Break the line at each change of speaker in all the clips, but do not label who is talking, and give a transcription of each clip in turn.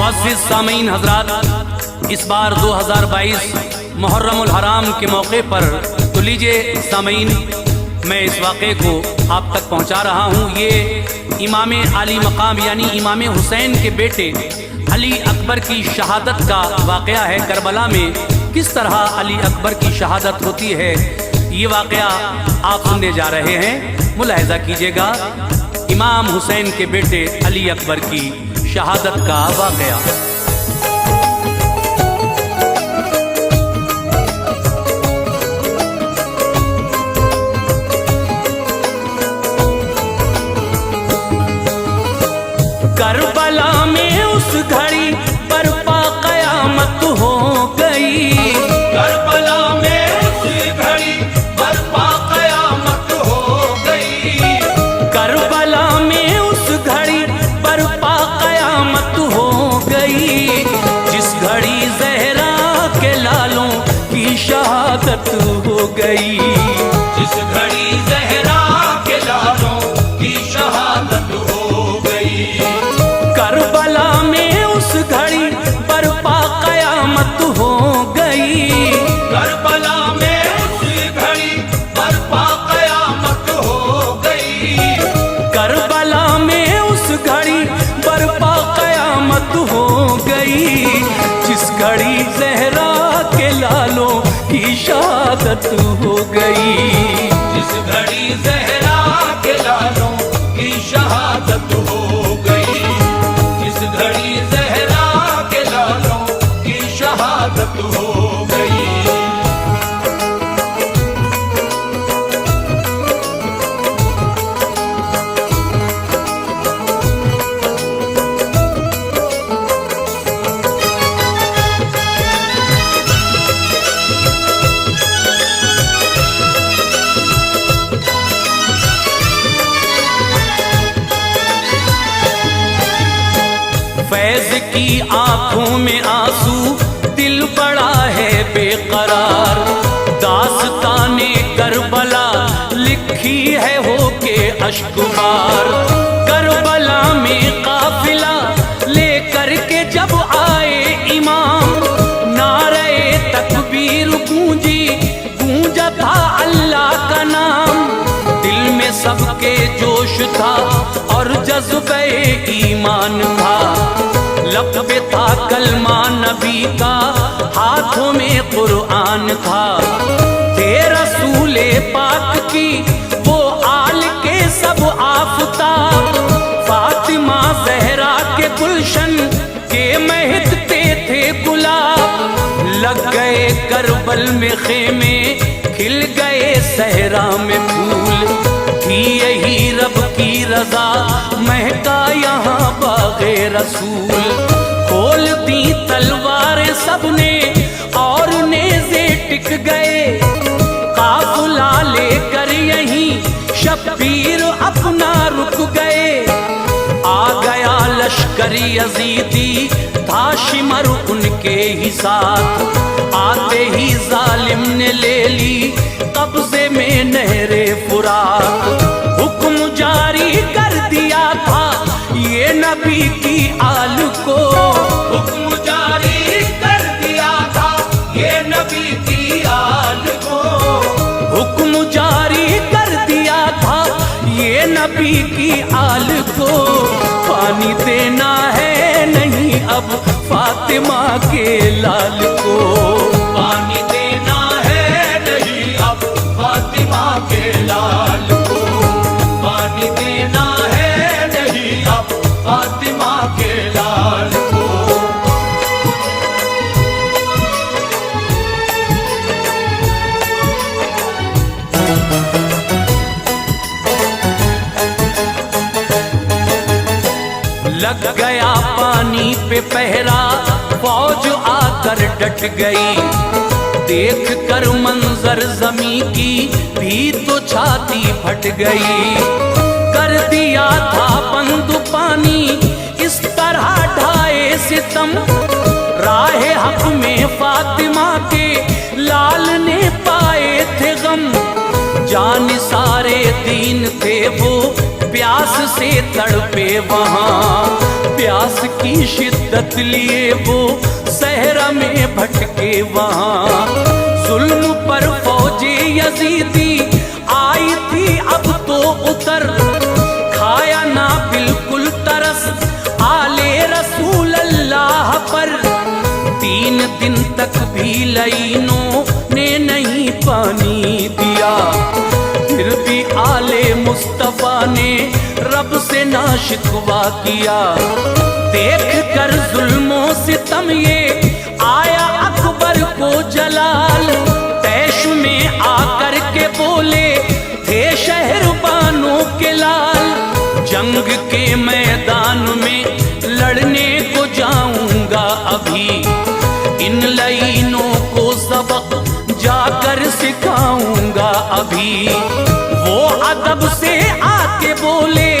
मुअज़्ज़िज़ सामीन हज़रात, इस बार 2022 मुहर्रमुल हराम के मौके पर तो लीजिए सामीन, मैं इस वाक़े को आप तक पहुंचा रहा हूं। ये इमाम आली मकाम यानी इमाम हुसैन के बेटे अली अकबर की शहादत का वाक़या है। करबला में किस तरह अली अकबर की शहादत होती है, ये वाक़या आप सुनने जा रहे हैं। मुलाहिज़ा कीजिएगा, इमाम हुसैन के बेटे अली अकबर की शहादत का वाक़या। करबला में उस घड़ी बर्पा क़यामत हो गई। करबला में उस घड़ी बर्पा क़यामत हो गई। करबला में उस घड़ी बर्पा क़यामत हो गई, जिस घड़ी ज़हरा के लालों की शहादत हो गई। जिस घड़ी ज़हरा के लालों की शहादत हो गई। करबला में उस घड़ी बर्पा क़यामत हो गई। करबला में उस घड़ी बर्पा क़यामत हो गई। करबला में उस घड़ी बर्पा क़यामत हो गई, जिस घड़ी ज़हरा के लालों की शहादत हो गई। जिस घड़ी ज़हरा के लालों की शहादत हो गई। जिस घड़ी ज़हरा के लालों की शहादत हो गई। फैज़ की आंखों में आंसू, दिल बड़ा है बेकरार। दास्ताने करबला लिखी है होके अश्कबार। करबला में काफिला लेकर के जब आए इमाम, नारे तकबीर गूंजी, गूंजा था अल्लाह का नाम। दिल में सबके जोश था और जज्बे ईमान था। लब पे था कलमा नबी का, हाथों में कुरान था। थे रसूले पाक की वो आल के सब आफताब। फातिमा ज़हरा के गुलशन के महकते थे गुलाब। लग गए करबल में खेमे, खिल गए सहरा में फूल। थी यही रब की रजा, महका यहाँ बाग़े रसूल। खोल दी तलवारें सबने और नेज़े टिक गए। काफ़िला लेकर यहीं शब्बीर अपना रुक गए। आ गया लश्कर यज़ीदी, था शिमर उनके ही साथ। आते ही जालिम ने ले ली कब्जे में नहरे फुरात। हुक्म जारी कर दिया था ये नबी की आल को। हुक्म जारी कर दिया था ये नबी की आल को। हुक्म जारी कर दिया था ये नबी की आल को। पानी देना है नहीं अब फातिमा के लाल को। पानी देना है नहीं अब फातिमा के लाल को। पानी देना है नहीं अब फातिमा के लाल को। लग गया पानी पे पहरा, फौज आकर डट गई। देख कर मंजर ज़मीं की भी तो छाती फट गई। कर दिया था बंद पानी इस तरह ढाए सितम। राहे हक में फातिमा के लाल ने पाए थे गम। जान सारे दीन थे वो प्यास से तड़पे वहाँ। प्यास की शिद्दत लिए वो सहरा में भटके वहाँ। जुल्म पर फौजे यजीदी आई थी अब तो उतर, खाया ना बिल्कुल तरस आले रसूल अल्लाह पर। 3 दिन तक भी लाइनों ने नहीं पानी दिया, फिर भी आले मुस्तफा ने रब से ना शिकवा किया। देख कर जुल्मों सितम ये आया अकबर को जलाल, तैश में आकर के बोले थे शहरबानों के लाल। जंग के मैदान में लड़ने को जाऊंगा अभी, इन लाइनों को सबक जाकर सिखाऊंगा अभी। वो अदब से आके बोले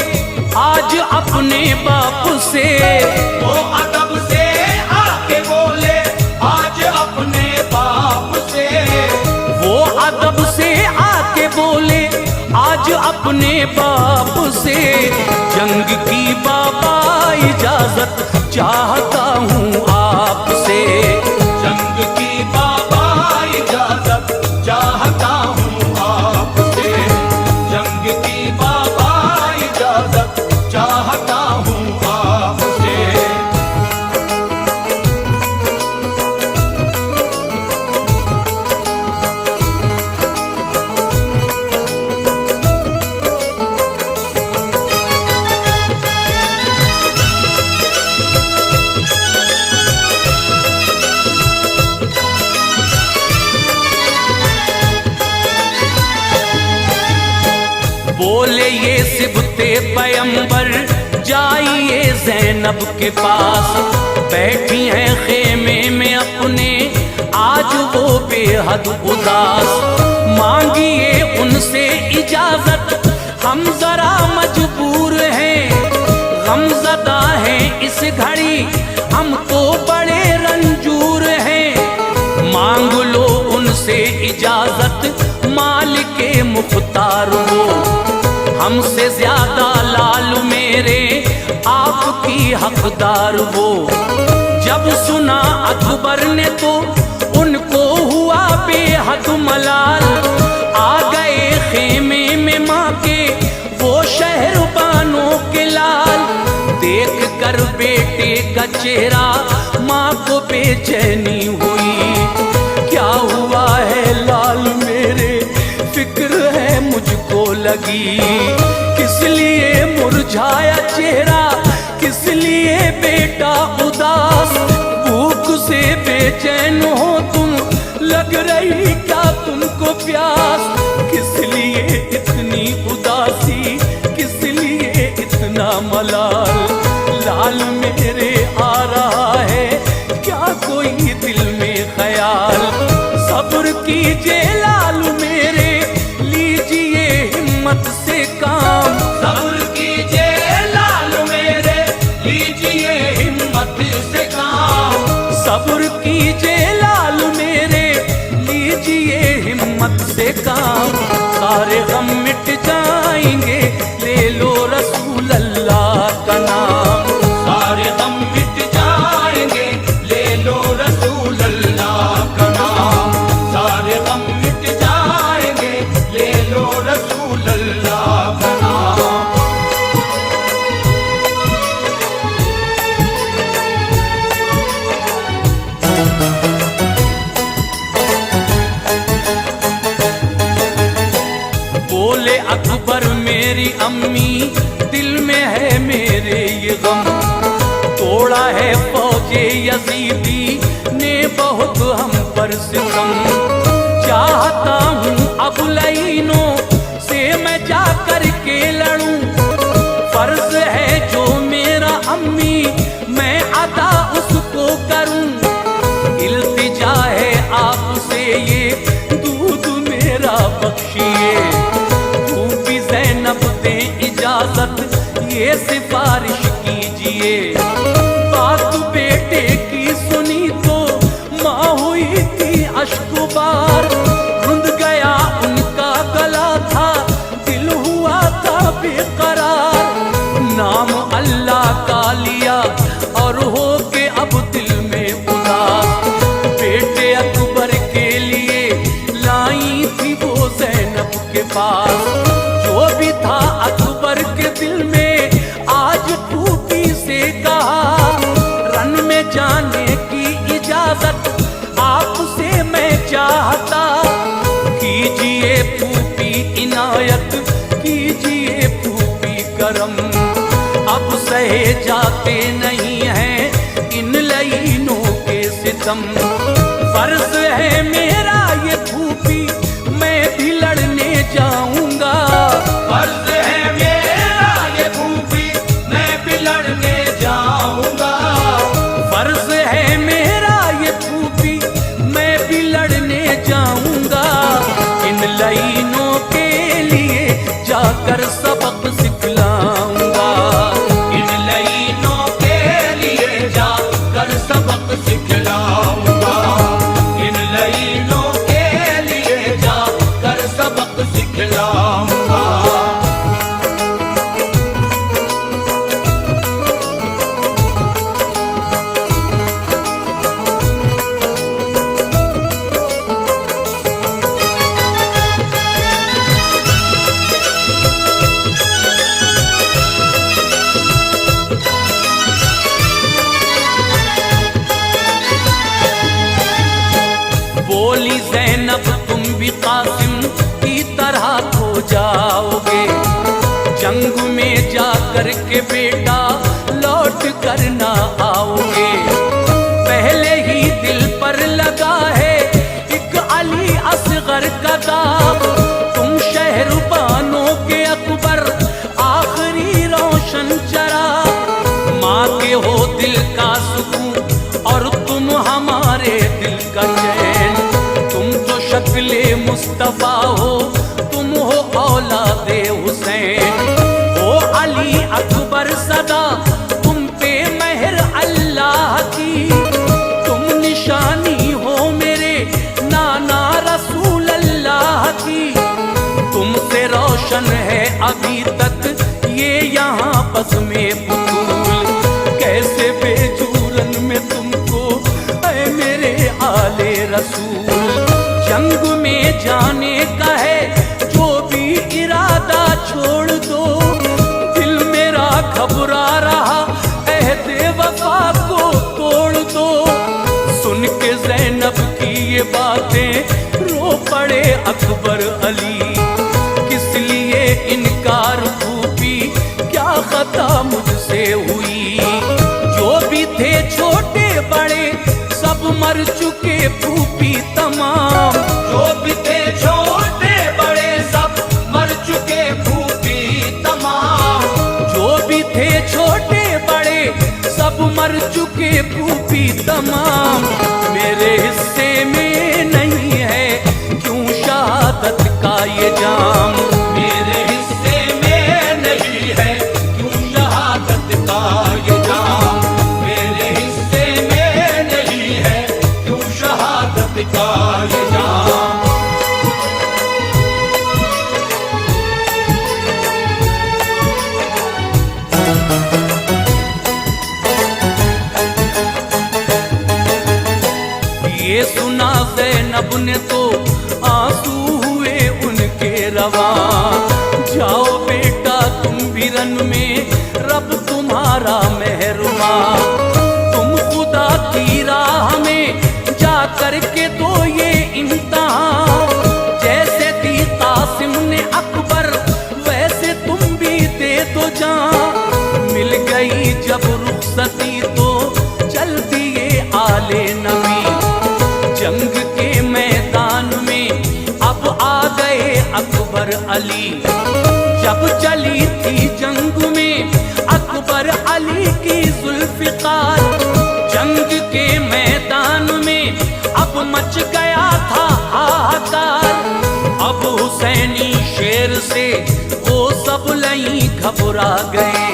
आज अपने बाप से,
वो अदब से आके बोले आज अपने बाप से।
वो अदब से आके बोले आज अपने बाप से। जंग की बाबा इजाजत चाहता हूँ आपसे,
जंग की बाबा इजाजत चाहता हूँ आपसे, जंग की बाबा इजाजत चाहता हूँ आपसे।
बोले ये सिबते पैगंबर जाइए ज़ैनब के पास, बैठी हैं खेमे में अपने आज वो बेहद उदास। मांगिए उनसे इजाजत हम जरा मजबूर हैं, गमज़दा हैं इस घड़ी हम तो बड़े रंजूर हैं। मांग लो उनसे इजाजत मालिके मुख्तार वो, हमसे ज्यादा लाल मेरे आपकी हकदार वो। जब सुना अकबर ने तो उनको हुआ बेहद मलाल, आ गए खेमे में माँ के वो शहरबानों के लाल। देख कर बेटे का चेहरा माँ को बेचैनी हुई, क्या हुआ है लाल मेरे फिक्र है मुझको लगी। किस लिए मुरझाया चेहरा किस लिए बेटा उदास, भूख से बेचैन हो तुम लग रही क्या तुमको प्यास। किस लिए इतनी उदासी किस लिए इतना मलाल, लाल मेरे आ रहा है क्या कोई दिल में ख्याल। सब्र कीजिए लाल मेरे लीजिए हिम्मत से काम,
सब्र कीजिए लाल मेरे लीजिए हिम्मत से काम।
सब्र कीजिए लाल मेरे लीजिए हिम्मत से काम। सारे गम मिट जाएंगे ले लो रसूल अल्लाह का नाम,
सारे गम मिट जाएंगे ले लो रसूल अल्लाह का नाम, सारे गम मिट जाएंगे ले लो रसूल अल्लाह का नाम।
बोले अकबर मेरी अम्मी दिल में है मेरे ये गम, तोड़ा है फौजे यजीदी ने बहुत हम पर सितम। चाहता हूँ अब लाइनों से मैं जा कर के लड़ूं, फर्ज है जो मेरा अम्मी मैं अदा उसको करूं। इल्तिजा है आपसे ये दूध मेरा बख्शिए, खूबी ज़ैनब दे इजाजत ये सिफारिश कीजिए। बात बेटे की सुनी तो माँ हुई थी अश्कुबार, रुंध गया उनका गला था दिल हुआ था बेकरार। नाम अल्लाह का लिया इनायत कीजिए फूफी करम। अब सहे जाते नहीं हैं इन लईनों के सितम। फर्ज है मेरा ये फूफी मैं भी लड़ने जाऊंगा।
फर्ज है मेरा ये फूफी मैं भी लड़ने जाऊंगा।
फर्ज है मेरा ये फूफी मैं भी लड़ने जाऊंगा। इन लाइनों के लिए जाकर सबक सिखलाऊंगा।
इन लाइनों के लिए जाकर सबक सिखलाऊंगा। इन लाइनों के लिए जाकर सबक सिखलाऊंगा।
बोली ज़ैनब तुम भी कासिम की तरह खो जाओगे। जंग में जाकर के बेटा लौट कर ना आओगे। पहले ही दिल पर लगा है एक अली असगर का दाग। तुम शहरबानों के अकबर आखिरी रोशन चराग। माँ के हो दिल का सुकून और तुम हमारे दिल का चैन। तुम तो शक्ले मुस्तफा हो तुम हो औलादे हुसैन। ओ अली अकबर सदा तुम पे मेहर अल्लाह की। तुम निशानी हो मेरे नाना रसूल अल्लाह की। तुमसे रोशन है अभी तक ये यहाँ बस में बुतूल। कैसे बेजूरन में तुमको ऐ मेरे आले रसूल। जंग में जाने का है जो भी इरादा छोड़ दो। दिल मेरा घबरा रहा अहदे वफा को तोड़ दो। सुन के ज़ैनब की ये बातें रो पड़े अकबर अली। किस लिए इनकार फूफी क्या खता मुझसे हुई। जो भी थे छोटे बड़े सब मर चुके फूफी तमाम।
जो भी थे छोटे बड़े सब मर चुके फूफी तमाम।
जो भी थे छोटे बड़े सब मर चुके फूफी तमाम। मेरे हिस्से में नहीं है क्यों शहादत का ये जाम।
मेरे हिस्से में नहीं है क्यों शहादत का ये जाम। मेरे हिस्से में नहीं है क्यों शहादत का ये जाम।
ये सुना ज़ैनब ने तो आंसू हुए उनके रवा। जाओ बेटा तुम भी रन में रब तुम्हारा मेहरमा। तुम खुदा की राह में जा कर के दो ये इम्तिहान। जैसे दी कासिम ने अकबर वैसे तुम भी दे दो जान। मिल गई जब रुखसती तो चल दिए आले नबी। जंग के मैदान में अब आ गए अकबर अली। जब चली थी जंग में अकबर अली की जुल्फ़िकार। जंग के मैदान में अब मच गया था हाहाकार। अब हुसैनी शेर से वो सब लई घबरा गए।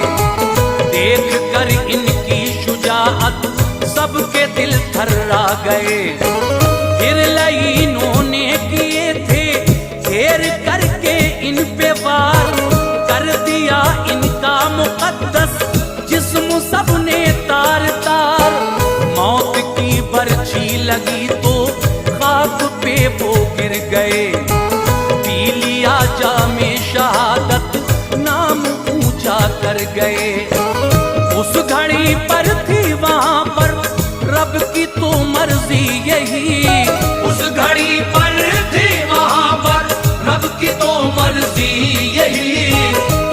देख कर इनकी शुजाअत सबके दिल थर्रा गए। फिर लाइनों ने किए थे घेर करके इन पे वार। कर दिया इनका मुकद्दस जिस्म सबने तार तार। मौत की बर्छी लगी तो खाक पे वो गिर गए। पी लिया जामे शहादत नाम ऊंचा कर गए। उस घड़ी पर थी वहां पर रब की तो मर्जी यही।
उस घड़ी पर थी वहां पर रब की तो मर्जी यही।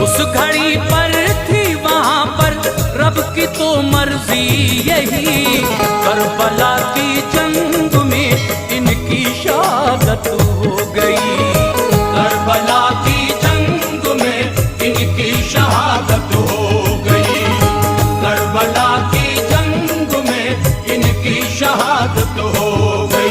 उस घड़ी पर थी वहां पर रब की तो मर्जी यही। करबला की जंग में इनकी शहादत हो गई।
करबला की जंग में इनकी शहादत हो गई। करबला की जंग में इनकी शहादत हो गई।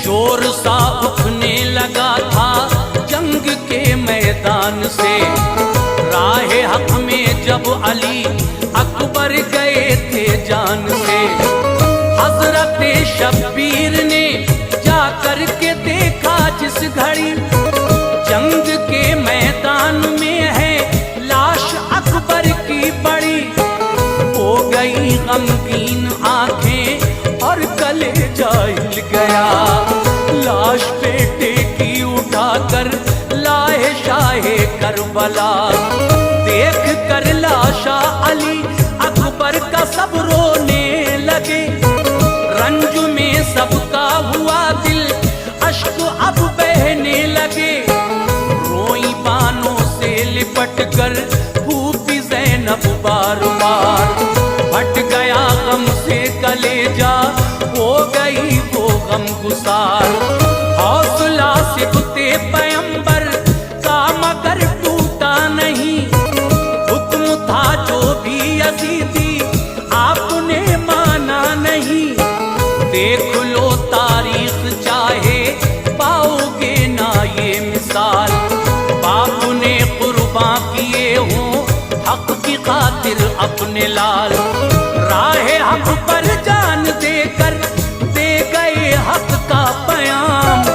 शोर सा उठने लगा था जंग के मैदान से। राह हक में जब अली अकबर गए थे जान से। हजरत शब्बीर ने जाकर के देखा जिस घड़ी जंग के मैदान में है लाश अकबर की पड़ी। हो गई गमगीन आंखें और कलेजा हिल गया। लाश बेटे की उठाकर लाए शाहे करबला। देख कर लाशा अली अकबर का सब रोने लगे। रंज में सबका हुआ दिल अश्क अब बहने लगे। रोई बानों से लिपट कर भूपी ज़ैनब बार बार। फट गया गम से कलेजा हो गई वो गम गुसार। हौसला से बुते पैगंबर का मगर टूटा नहीं। हुक्म था जो भी यजीदी आपने माना नहीं। देख लो तारीख चाहे पाओगे ना ये मिसाल। बाप ने कुर्बान किए हों हक की खातिर अपने लाल। राह हक पर जान देकर दे गए हक का पैगाम।